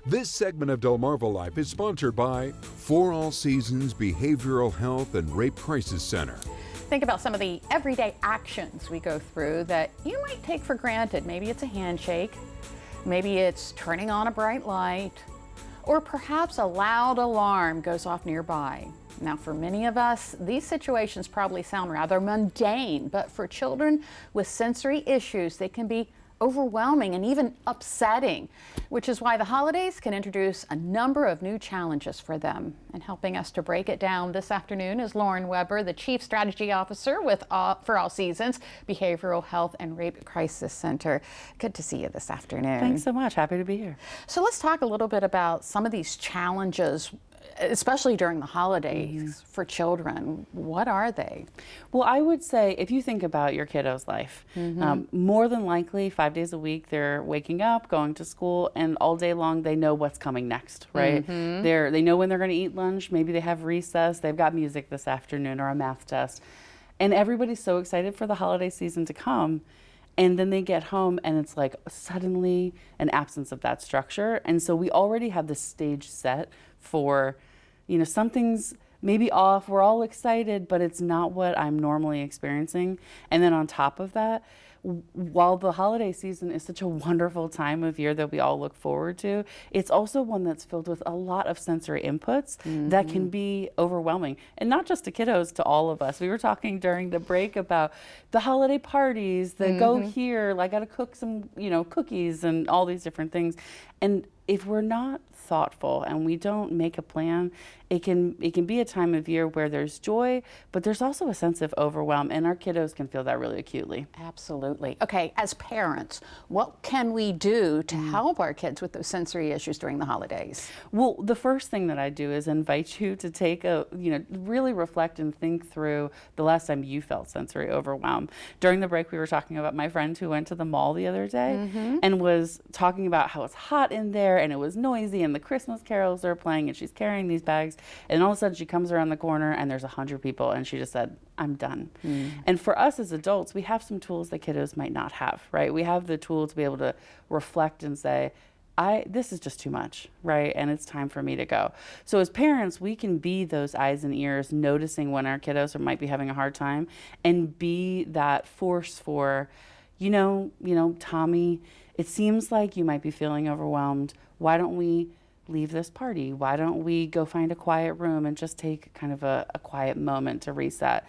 This segment of DelmarvaLife is sponsored by For All Seasons Behavioral Health and Rape Crisis Center. Think about some of the everyday actions we go through that you might take for granted. Maybe it's a handshake, maybe it's turning on a bright light, or perhaps a loud alarm goes off nearby. Now, for many of us, these situations probably sound rather mundane, but for children with sensory issues, they can be overwhelming and even upsetting, which is why the holidays can introduce a number of new challenges for them. And helping us to break it down this afternoon is Lauren Weber, the Chief Strategy Officer with For All Seasons Behavioral Health and Rape Crisis Center. Good to see you this afternoon. Thanks so much. Happy to be here. So let's talk a little bit about some of these challenges, especially during the holidays for children. What are they? Well, I would say if you think about your kiddo's life, more than likely 5 days a week they're waking up, going to school, and all day long they know what's coming next, right? They know when they're going to eat lunch. Maybe they have recess. They've got music this afternoon or a math test. And everybody's so excited for the holiday season to come. And then they get home and it's like suddenly an absence of that structure. And so we already have the stage set for, something's maybe off. We're all excited, but it's not what I'm normally experiencing. And then on top of that, while the holiday season is such a wonderful time of year that we all look forward to, it's also one that's filled with a lot of sensory inputs that can be overwhelming. And not just to kiddos, to all of us. We were talking during the break about the holiday parties, the go here, like I gotta cook some, cookies and all these different things. And if we're not thoughtful and we don't make a plan, it can be a time of year where there's joy, but there's also a sense of overwhelm, and our kiddos can feel that really acutely. Absolutely. Okay, as parents, what can we do to help our kids with those sensory issues during the holidays? Well, the first thing that I do is invite you to take really reflect and think through the last time you felt sensory overwhelm. During the break, we were talking about my friend who went to the mall the other day and was talking about how it's hot in there and it was noisy and the Christmas carols are playing and she's carrying these bags, and all of a sudden she comes around the corner and there's 100 people and she just said, I'm done. And for us as adults, we have some tools that kiddos might not have, right? We have the tool to be able to reflect and say, this is just too much, right? And it's time for me to go. So as parents, we can be those eyes and ears, noticing when our kiddos might be having a hard time, and be that force for, Tommy, it seems like you might be feeling overwhelmed. Why don't we leave this party? Why don't we go find a quiet room and just take kind of a quiet moment to reset?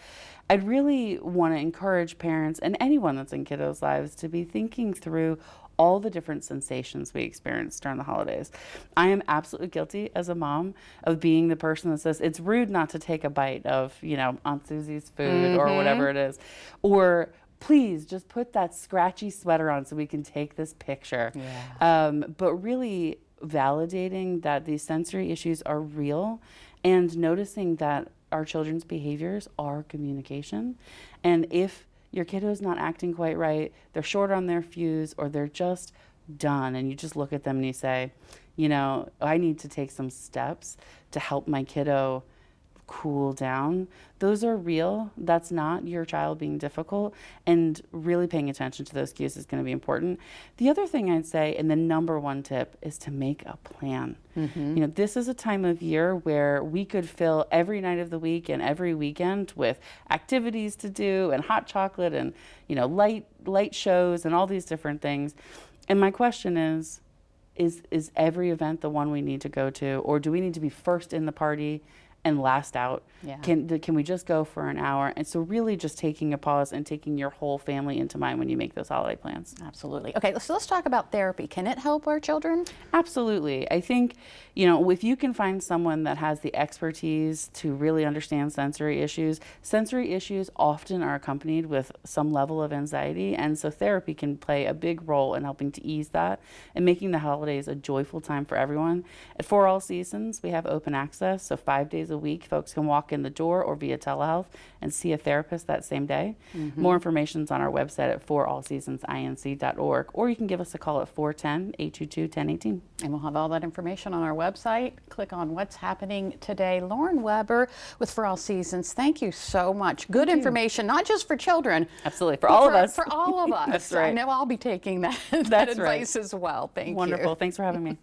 I'd really want to encourage parents and anyone that's in kiddos' lives to be thinking through all the different sensations we experience during the holidays. I am absolutely guilty as a mom of being the person that says it's rude not to take a bite of, Aunt Susie's food or whatever it is. Or please just put that scratchy sweater on so we can take this picture. But really validating that these sensory issues are real and noticing that our children's behaviors are communication. And if your kiddo is not acting quite right, they're short on their fuse, or they're just done, and you just look at them and you say, I need to take some steps to help my kiddo cool down. Those are real. That's not your child being difficult, and really paying attention to those cues is going to be important. The other thing I'd say, and the number one tip, is to make a plan. This is a time of year where we could fill every night of the week and every weekend with activities to do and hot chocolate and light shows and all these different things. And my question is every event the one we need to go to, or do we need to be first in the party and last out? Can we just go for an hour? And so really just taking a pause and taking your whole family into mind when you make those holiday plans. Absolutely. Okay, so let's talk about therapy. Can it help our children? Absolutely. I think, if you can find someone that has the expertise to really understand sensory issues often are accompanied with some level of anxiety. And so therapy can play a big role in helping to ease that and making the holidays a joyful time for everyone. At For All Seasons, we have open access. So 5 days a week, folks can walk in the door or via telehealth and see a therapist that same day. More information is on our website at forallseasonsinc.org, or you can give us a call at 410-822-1018. And we'll have all that information on our website. Click on what's happening today. Lauren Weber with For All Seasons, thank you so much. Good information, not just for children. Absolutely, for all of us. For all of us. That's right. I know I'll be taking that advice as well. Thank you. Wonderful. Thanks for having me.